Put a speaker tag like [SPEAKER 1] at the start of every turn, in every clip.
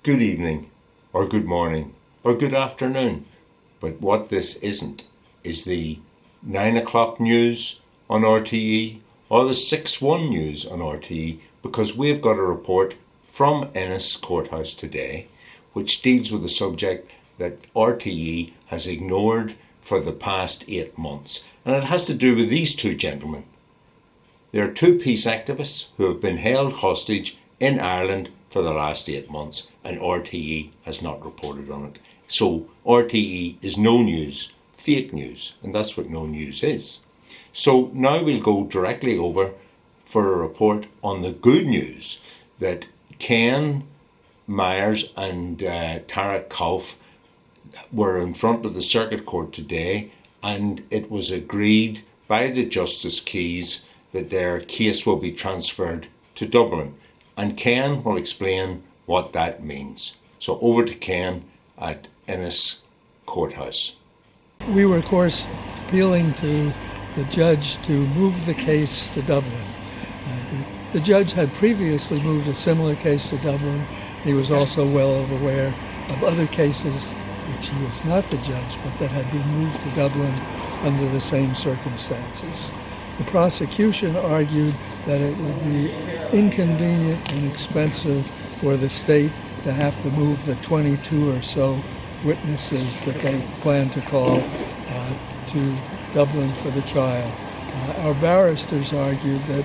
[SPEAKER 1] good evening, or good morning, or good afternoon. But what this isn't is the 9 o'clock news on RTE or the 6-1 news on RTE, because we've got a report from Ennis Courthouse today which deals with a subject that RTE has ignored for the past 8 months. And it has to do with these two gentlemen. There are two peace activists who have been held hostage in Ireland for the last 8 months, and RTE has not reported on it. So RTE is no news, fake news, and that's what no news is. So now we'll go directly over for a report on the good news that Ken Myers and Tarak were in front of the Circuit Court today, and it was agreed by the Justice Keys that their case will be transferred to Dublin. And Ken will explain what that means. So over to Ken at Ennis Courthouse.
[SPEAKER 2] We were, of course, appealing to the judge to move the case to Dublin. The judge had previously moved a similar case to Dublin. He was also well aware of other cases which he was not the judge, but that had been moved to Dublin under the same circumstances. The prosecution argued that it would be inconvenient and expensive for the state to have to move the 22 or so witnesses that they planned to call to Dublin for the trial. Our barristers argued that,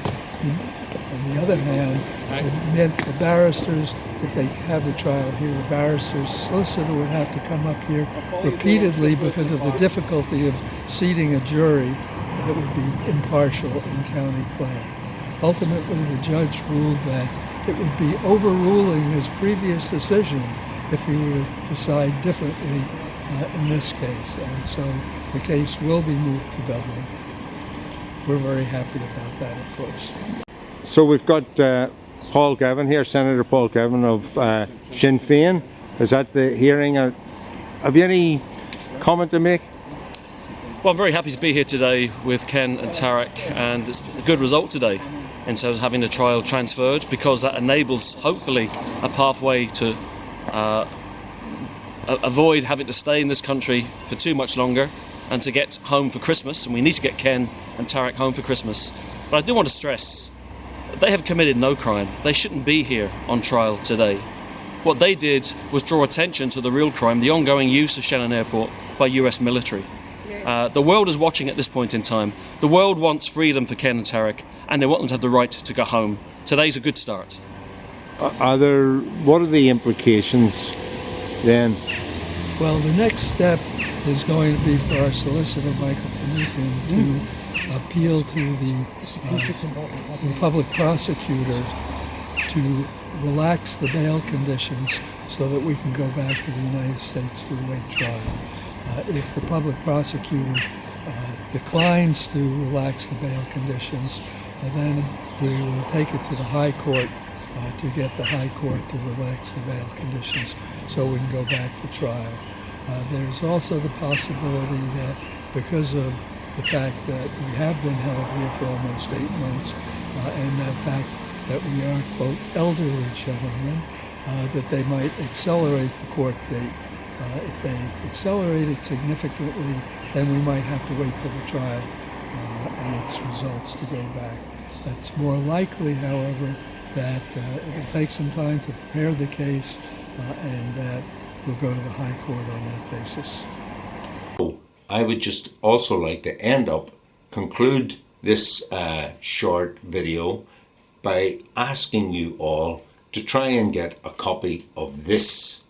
[SPEAKER 2] on the other hand, it meant the barristers, if they have the trial here, the barristers' solicitor would have to come up here repeatedly because of the difficulty of seating a jury that would be impartial in County Clare. Ultimately, the judge ruled that it would be overruling his previous decision if he were to decide differently in this case. And so the case will be moved to Dublin. We're very happy about that, of course.
[SPEAKER 1] So we've got Paul Gavin here, Senator Paul Gavin of Sinn Féin. Is that the hearing? Have you any comment to make?
[SPEAKER 3] Well, I'm very happy to be here today with Ken and Tarak, and it's a good result today in terms of having the trial transferred, because that enables, hopefully, a pathway to avoid having to stay in this country for too much longer and to get home for Christmas. And we need to get Ken and Tarak home for Christmas. But I do want to stress, they have committed no crime. They shouldn't be here on trial today. What they did was draw attention to the real crime, the ongoing use of Shannon Airport by US military. The world is watching at this point in time. The world wants freedom for Ken and Tarak, and they want them to have the right to go home. Today's a good start.
[SPEAKER 1] What are the implications then?
[SPEAKER 2] Well, the next step is going to be for our solicitor, Michael Finucane, to appeal to the public prosecutor to relax the bail conditions so that we can go back to the United States to await trial. If the public prosecutor declines to relax the bail conditions, then we will take it to the High Court to get the High Court to relax the bail conditions so we can go back to trial. There's also the possibility that because of the fact that we have been held here for almost 8 months and the fact that we are, quote, elderly gentlemen, that they might accelerate the court date. If they accelerate it significantly, then we might have to wait for the trial and its results to go back. It's more likely, however, that it will take some time to prepare the case and that we'll go to the High Court on that basis.
[SPEAKER 1] I would just also like to conclude this short video by asking you all to try and get a copy of this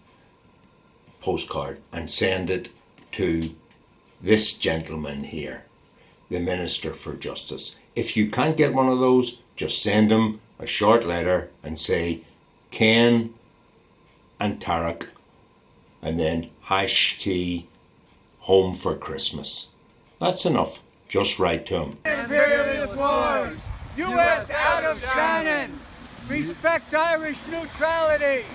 [SPEAKER 1] postcard and send it to this gentleman here, the Minister for Justice. If you can't get one of those, just send him a short letter and say Ken and Tarak, and then #key home for Christmas. That's enough. Just write to him.
[SPEAKER 4] Imperialist wars! US out of Shannon! Respect Irish neutrality!